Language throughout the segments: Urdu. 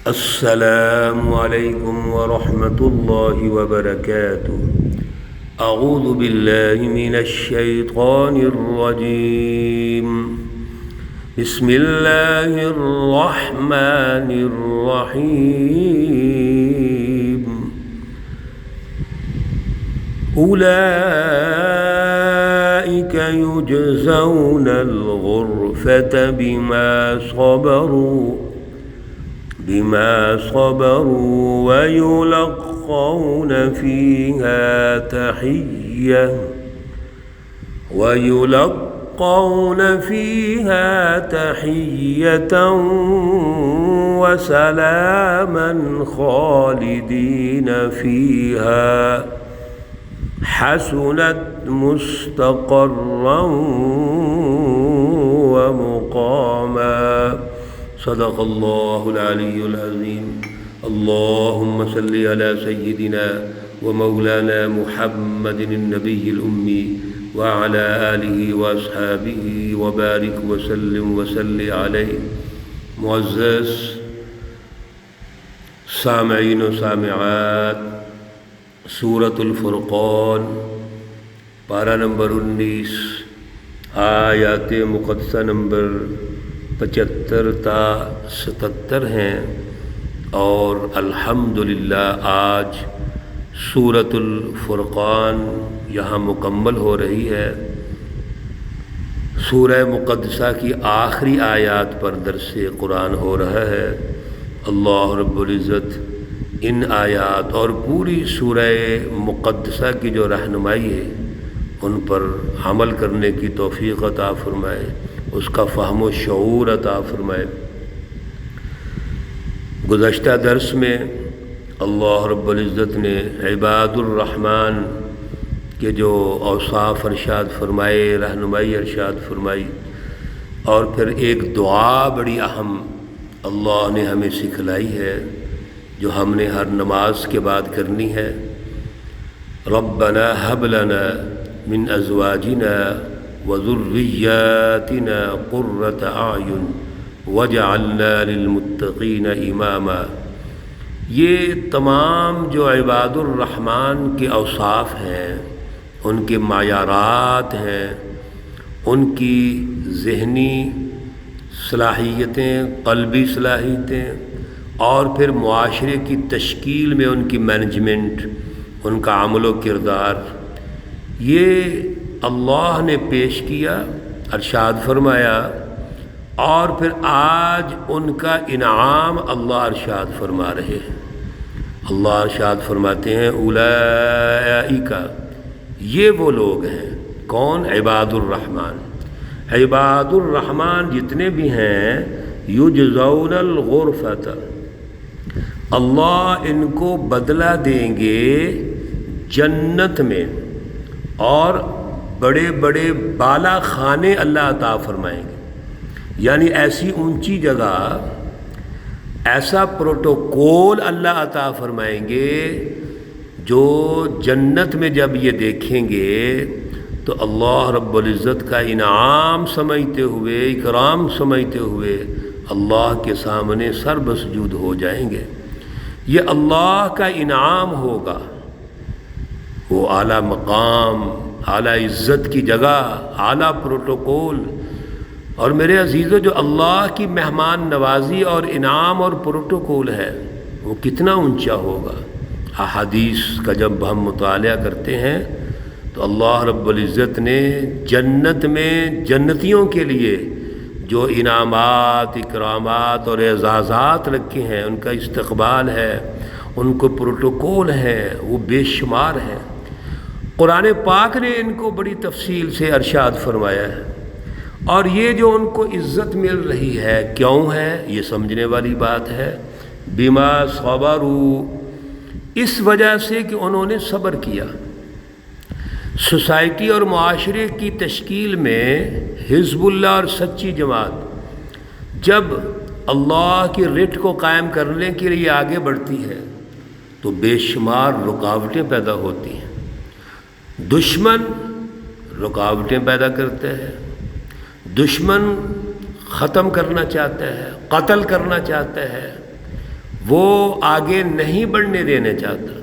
السلام علیکم ورحمۃ اللہ وبرکاتہ۔ اعوذ باللہ من الشیطان الرجیم، بسم اللہ الرحمن الرحیم۔ اولئک یجزون الغرفة بما صبروا ويلقون فيها تحية وسلاما خالدين فيها حسنت مستقرا ومقاما۔ صدق اللہ العلی العظیم۔ اللہم صلی علی سیدنا ومولانا محمد النبی الأمی وعلى آلہ واصحابہ وبارک وسلم وصلی علیہ۔ معزز سامعین و سامعات، سورۃ الفرقان پارہ نمبر 19، آیات مقدسہ نمبر 75 تا 77 ہیں، اور الحمدللہ آج سورۃ الفرقان یہاں مکمل ہو رہی ہے۔ سورہ مقدسہ کی آخری آیات پر درس قرآن ہو رہا ہے۔ اللہ رب العزت ان آیات اور پوری سورہ مقدسہ کی جو رہنمائی ہے ان پر عمل کرنے کی توفیق عطا فرمائے، اس کا فہم و شعور عطا فرمائے۔ گزشتہ درس میں اللہ رب العزت نے عباد الرحمن کے جو اوصاف ارشاد فرمائے، رہنمائی ارشاد فرمائی، اور پھر ایک دعا بڑی اہم اللہ نے ہمیں سکھلائی ہے جو ہم نے ہر نماز کے بعد کرنی ہے۔ ربنا هب لنا من ازواجنا وذریاتنا قرۃ اعین وجعلنا للمتقین اماما۔ یہ تمام جو عباد الرحمن کے اوصاف ہیں، ان کے معیارات ہیں، ان کی ذہنی صلاحیتیں، قلبی صلاحیتیں، اور پھر معاشرے کی تشکیل میں ان کی مینجمنٹ، ان کا عمل و کردار، یہ اللہ نے پیش کیا، ارشاد فرمایا، اور پھر آج ان کا انعام اللہ ارشاد فرما رہے ہیں۔ اللہ ارشاد فرماتے ہیں اولئک، یہ وہ لوگ ہیں، کون؟ عباد الرحمن۔ عباد الرحمن جتنے بھی ہیں، یجزون الغرفۃ، اللہ ان کو بدلہ دیں گے جنت میں، اور بڑے بڑے بالا خانے اللہ عطا فرمائیں گے، یعنی ایسی اونچی جگہ، ایسا پروٹوکول اللہ عطا فرمائیں گے جو جنت میں جب یہ دیکھیں گے تو اللہ رب العزت کا انعام سمجھتے ہوئے، اکرام سمجھتے ہوئے اللہ کے سامنے سر بسجود ہو جائیں گے۔ یہ اللہ کا انعام ہوگا، وہ اعلیٰ مقام، اعلیٰ عزت کی جگہ، اعلیٰ پروٹوکول۔ اور میرے عزیزو، جو اللہ کی مہمان نوازی اور انعام اور پروٹوکول ہے وہ کتنا اونچا ہوگا۔ احادیث کا جب ہم مطالعہ کرتے ہیں تو اللہ رب العزت نے جنت میں جنتیوں کے لیے جو انعامات، اکرامات اور اعزازات رکھے ہیں، ان کا استقبال ہے، ان کو پروٹوکول ہے، وہ بے شمار ہیں۔ قرآن پاک نے ان کو بڑی تفصیل سے ارشاد فرمایا ہے، اور یہ جو ان کو عزت مل رہی ہے کیوں ہے، یہ سمجھنے والی بات ہے۔ بما صبروا، اس وجہ سے کہ انہوں نے صبر کیا۔ سوسائٹی اور معاشرے کی تشکیل میں حزب اللہ اور سچی جماعت جب اللہ کی رٹ کو قائم کرنے کے لیے آگے بڑھتی ہے تو بے شمار رکاوٹیں پیدا ہوتی ہیں۔ دشمن رکاوٹیں پیدا کرتے ہیں، دشمن ختم کرنا چاہتا ہے، قتل کرنا چاہتا ہے، وہ آگے نہیں بڑھنے دینا چاہتا،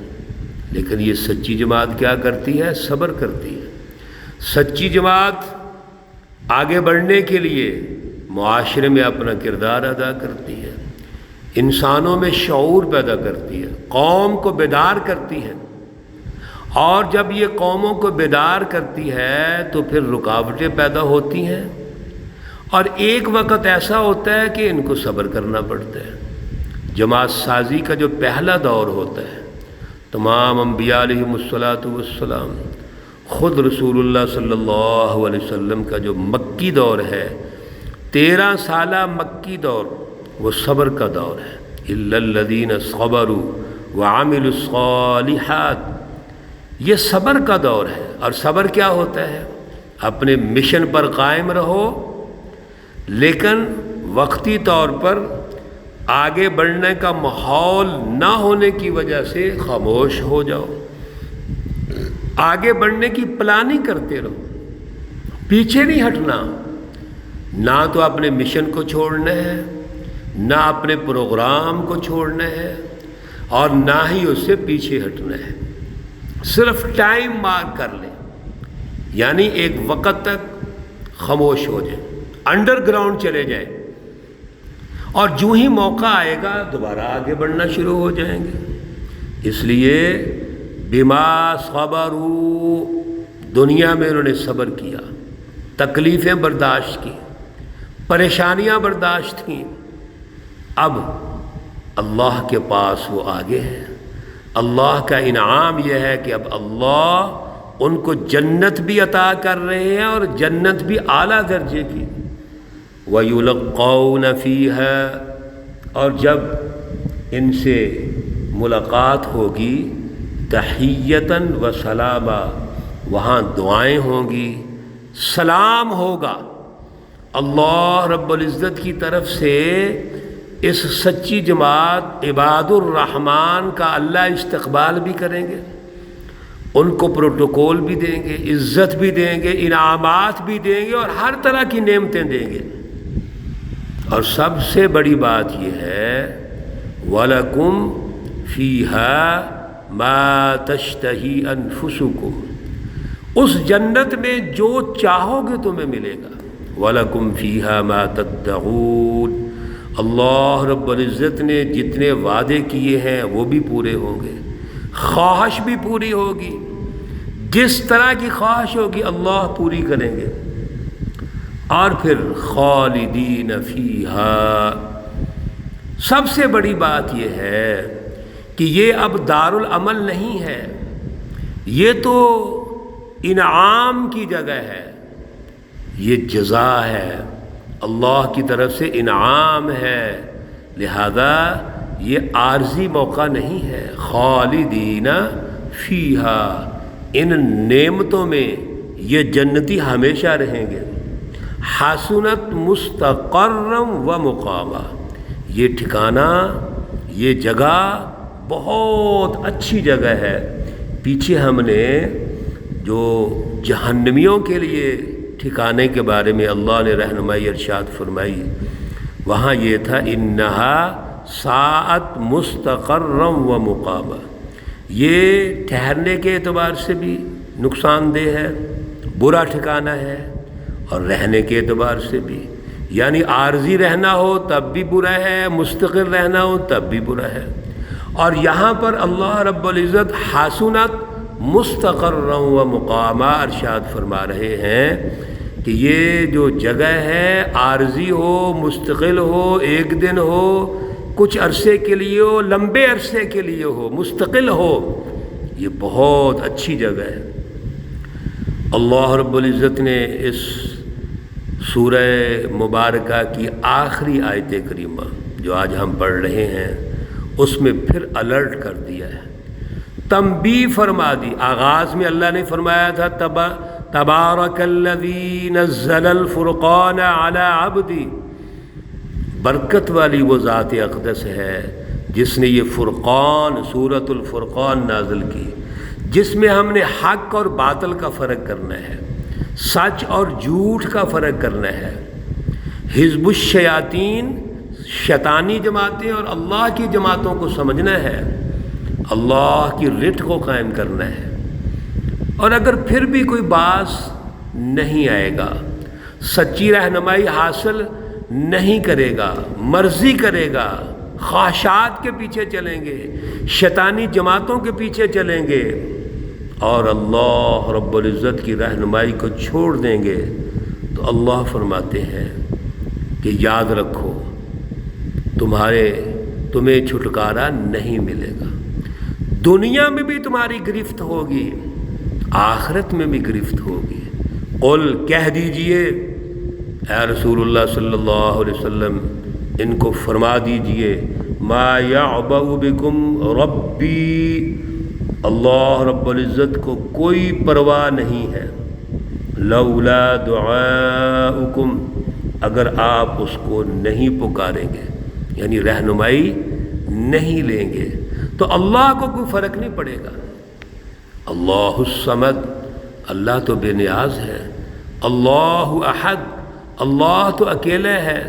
لیکن یہ سچی جماعت کیا کرتی ہے؟ صبر کرتی ہے۔ سچی جماعت آگے بڑھنے کے لیے معاشرے میں اپنا کردار ادا کرتی ہے، انسانوں میں شعور پیدا کرتی ہے، قوم کو بیدار کرتی ہے، اور جب یہ قوموں کو بیدار کرتی ہے تو پھر رکاوٹیں پیدا ہوتی ہیں، اور ایک وقت ایسا ہوتا ہے کہ ان کو صبر کرنا پڑتا ہے۔ جماعت سازی کا جو پہلا دور ہوتا ہے، تمام انبیاء علیہم الصلاۃ والسلام، خود رسول اللہ صلی اللہ علیہ وسلم کا جو مکی دور ہے، 13 سالہ مکی دور، وہ صبر کا دور ہے۔ الا الذین صبروا وعملوا الصالحات، یہ صبر کا دور ہے۔ اور صبر کیا ہوتا ہے؟ اپنے مشن پر قائم رہو، لیکن وقتی طور پر آگے بڑھنے کا ماحول نہ ہونے کی وجہ سے خاموش ہو جاؤ، آگے بڑھنے کی پلاننگ کرتے رہو، پیچھے نہیں ہٹنا، نہ تو اپنے مشن کو چھوڑنا ہے، نہ اپنے پروگرام کو چھوڑنا ہے، اور نہ ہی اس سے پیچھے ہٹنا ہے۔ صرف ٹائم مارک کر لیں، یعنی ایک وقت تک خاموش ہو جائیں، انڈر گراؤنڈ چلے جائیں، اور جو ہی موقع آئے گا دوبارہ آگے بڑھنا شروع ہو جائیں گے۔ اس لیے بما صبروا، دنیا میں انہوں نے صبر کیا، تکلیفیں برداشت کی، پریشانیاں برداشت کی، اب اللہ کے پاس وہ آگے ہیں۔ اللہ کا انعام یہ ہے کہ اب اللہ ان کو جنت بھی عطا کر رہے ہیں، اور جنت بھی اعلیٰ درجے کی۔ وَيُلَقَّوْنَ فِيهَا، اور جب ان سے ملاقات ہوگی، تحیّةً وَسَلَامًا، وہاں دعائیں ہوں گی، سلام ہوگا۔ اللہ رب العزت کی طرف سے اس سچی جماعت عباد الرحمن کا اللہ استقبال بھی کریں گے، ان کو پروٹوکول بھی دیں گے، عزت بھی دیں گے، انعامات بھی دیں گے، اور ہر طرح کی نعمتیں دیں گے۔ اور سب سے بڑی بات یہ ہے وَلَكُمْ فِيهَا مَا تَشْتَهِي أَنفُسُكُمْ، اس جنت میں جو چاہو گے تمہیں ملے گا۔ وَلَكُمْ فِيهَا مَا تَدَّعُونَ، اللہ رب العزت نے جتنے وعدے کیے ہیں وہ بھی پورے ہوں گے، خواہش بھی پوری ہوگی، جس طرح کی خواہش ہوگی اللہ پوری کریں گے۔ اور پھر خالدین فیہا، سب سے بڑی بات یہ ہے کہ یہ اب دارالعمل نہیں ہے، یہ تو انعام کی جگہ ہے، یہ جزا ہے، اللہ کی طرف سے انعام ہے، لہذا یہ عارضی موقع نہیں ہے۔ خالدین فیہا، ان نعمتوں میں یہ جنتی ہمیشہ رہیں گے۔ حسنت مستقرا و مقاما، یہ ٹھکانہ، یہ جگہ بہت اچھی جگہ ہے۔ پیچھے ہم نے جو جہنمیوں کے لیے ٹھکانے کے بارے میں اللہ نے رہنمائی ارشاد فرمائی، وہاں یہ تھا انہا ساعت مستقرا و مقاما، یہ ٹھہرنے کے اعتبار سے بھی نقصان دہ ہے، برا ٹھکانہ ہے، اور رہنے کے اعتبار سے بھی، یعنی عارضی رہنا ہو تب بھی برا ہے، مستقر رہنا ہو تب بھی برا ہے۔ اور یہاں پر اللہ رب العزت حسنت مستقرا و مقاما ارشاد فرما رہے ہیں کہ یہ جو جگہ ہے عارضی ہو، مستقل ہو، ایک دن ہو، کچھ عرصے کے لیے ہو، لمبے عرصے کے لیے ہو، مستقل ہو، یہ بہت اچھی جگہ ہے۔ اللہ رب العزت نے اس سورہ مبارکہ کی آخری آیت کریمہ جو آج ہم پڑھ رہے ہیں اس میں پھر الرٹ کر دیا ہے، تنبیہ فرما دی۔ آغاز میں اللہ نے فرمایا تھا تبارک الذی نزل الفرقان علی عبدی، برکت والی وہ ذات اقدس ہے جس نے یہ فرقان، سورۃ الفرقان نازل کی، جس میں ہم نے حق اور باطل کا فرق کرنا ہے، سچ اور جھوٹ کا فرق کرنا ہے، حزب الشیاطین، شیطانی جماعتیں اور اللہ کی جماعتوں کو سمجھنا ہے، اللہ کی رٹ کو قائم کرنا ہے۔ اور اگر پھر بھی کوئی باز نہیں آئے گا، سچی رہنمائی حاصل نہیں کرے گا، مرضی کرے گا، خواہشات کے پیچھے چلیں گے، شیطانی جماعتوں کے پیچھے چلیں گے اور اللہ رب العزت کی رہنمائی کو چھوڑ دیں گے، تو اللہ فرماتے ہیں کہ یاد رکھو تمہیں چھٹکارا نہیں ملے گا۔ دنیا میں بھی تمہاری گرفت ہوگی، آخرت میں بھی گرفت ہوگی۔ قل کہہ دیجئے اے رسول اللہ صلی اللہ علیہ وسلم، ان کو فرما دیجئے، ما یعبأ بکم ربی، اللہ رب العزت کو کوئی پرواہ نہیں ہے، لولا دعاؤکم، اگر آپ اس کو نہیں پکاریں گے، یعنی رہنمائی نہیں لیں گے تو اللہ کو کوئی فرق نہیں پڑے گا۔ اللہ الصمد، اللہ تو بے نیاز ہے، اللہ احد، اللہ تو اکیلے ہے،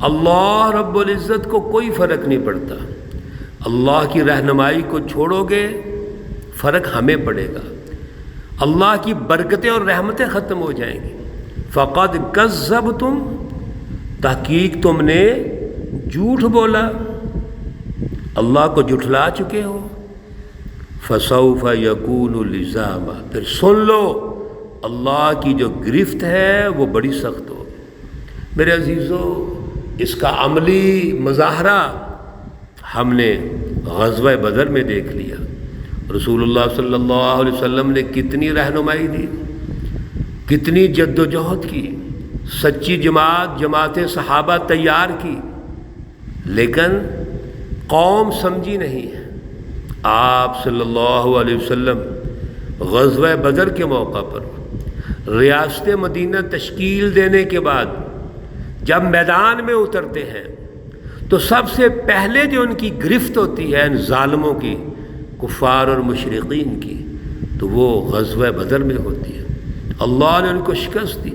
اللہ رب العزت کو کوئی فرق نہیں پڑتا۔ اللہ کی رہنمائی کو چھوڑو گے فرق ہمیں پڑے گا، اللہ کی برکتیں اور رحمتیں ختم ہو جائیں گی۔ فقد کذبتم، تحقیق تم نے جھوٹ بولا، اللہ کو جھٹلا چکے ہو۔ فسوف یکون لزاما، پھر سن لو اللہ کی جو گرفت ہے وہ بڑی سخت ہو۔ میرے عزیزو، اس کا عملی مظاہرہ ہم نے غزوہ بدر میں دیکھ لیا۔ رسول اللہ صلی اللہ علیہ وسلم نے کتنی رہنمائی دی، کتنی جد و جہد کی، سچی جماعت صحابہ تیار کی، لیکن قوم سمجھی نہیں ہے۔ آپ صلی اللہ علیہ وسلم غزوہ بدر کے موقع پر ریاست مدینہ تشکیل دینے کے بعد جب میدان میں اترتے ہیں تو سب سے پہلے جو ان کی گرفت ہوتی ہے ان ظالموں کی، کفار اور مشرقین کی، تو وہ غزوہ بدر میں ہوتی ہے۔ اللہ نے ان کو شکست دی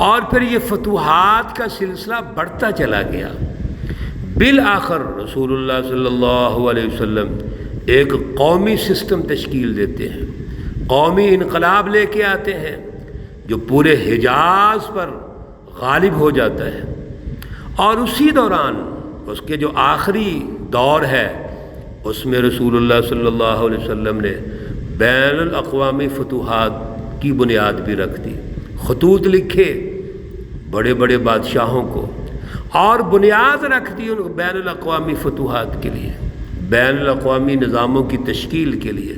اور پھر یہ فتوحات کا سلسلہ بڑھتا چلا گیا۔ بالآخر رسول اللہ صلی اللہ علیہ وسلم ایک قومی سسٹم تشکیل دیتے ہیں، قومی انقلاب لے کے آتے ہیں جو پورے حجاز پر غالب ہو جاتا ہے، اور اسی دوران اس کے جو آخری دور ہے اس میں رسول اللہ صلی اللہ علیہ وسلم نے بین الاقوامی فتوحات کی بنیاد بھی رکھ دی، خطوط لکھے بڑے بڑے بادشاہوں کو اور بنیاد رکھ دی ان بین الاقوامی فتوحات کے لیے، بین الاقوامی نظاموں کی تشکیل کے لیے۔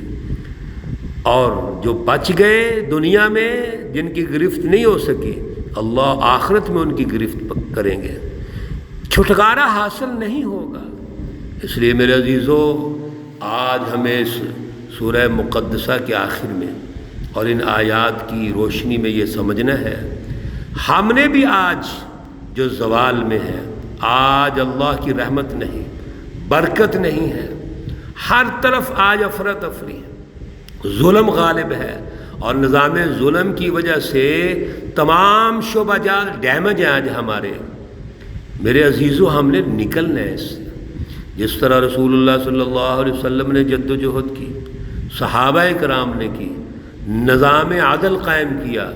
اور جو بچ گئے دنیا میں، جن کی گرفت نہیں ہو سکی، اللہ آخرت میں ان کی گرفت کریں گے، چھٹکارا حاصل نہیں ہوگا۔ اس لیے میرے عزیزو، آج ہمیں اس سورہ مقدسہ کے آخر میں اور ان آیات کی روشنی میں یہ سمجھنا ہے، ہم نے بھی آج جو زوال میں ہے، آج اللہ کی رحمت نہیں، برکت نہیں ہے، ہر طرف آج افراتفری ہے، ظلم غالب ہے، اور نظام ظلم کی وجہ سے تمام شعبہ جات ڈیمیج ہیں آج ہمارے۔ میرے عزیزو، ہم نے نکلنا ہے اس سے، جس طرح رسول اللہ صلی اللہ علیہ وسلم نے جد و جہد کی، صحابہ کرام نے کی، نظام عدل قائم کیا،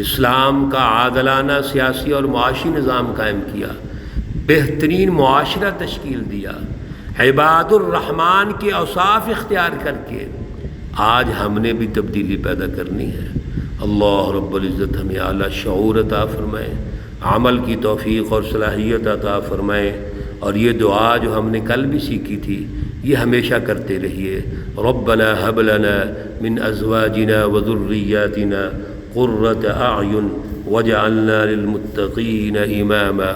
اسلام کا عادلانہ سیاسی اور معاشی نظام قائم کیا، بہترین معاشرہ تشکیل دیا، عباد الرحمن کے اوصاف اختیار کر کے آج ہم نے بھی تبدیلی پیدا کرنی ہے۔ اللہ رب العزت ہمیں اعلیٰ شعور عطا فرمائے، عمل کی توفیق اور صلاحیت عطا فرمائے، اور یہ دعا جو ہم نے کل بھی سیکھی تھی یہ ہمیشہ کرتے رہیے۔ ربنا هب لنا من ازواجنا وذرياتنا قرة اعین واجعلنا للمتقین اماما۔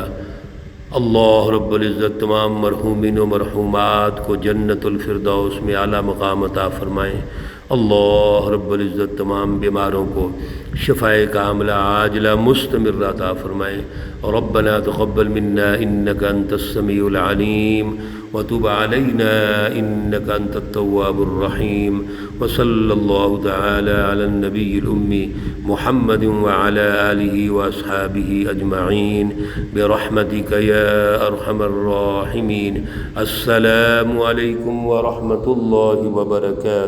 اللہ رب العزت تمام مرحومین و مرحومات کو جنت الفردوس میں اعلیٰ مقام عطا فرمائیں۔ اللہ رب العزت تمام بیماروں کو شفائے کاملہ عاجلہ مستمرہ عطا فرمائیں۔ ربنا تقبل منا انک انت السمیع العلیم وتب علينا إنك أنت التواب الرحيم. وصلى الله تعالى على النبي الأمي محمد وعلى آله وأصحابه أجمعين برحمتك يا أرحم الراحمين. السلام عليكم ورحمة الله وبركاته.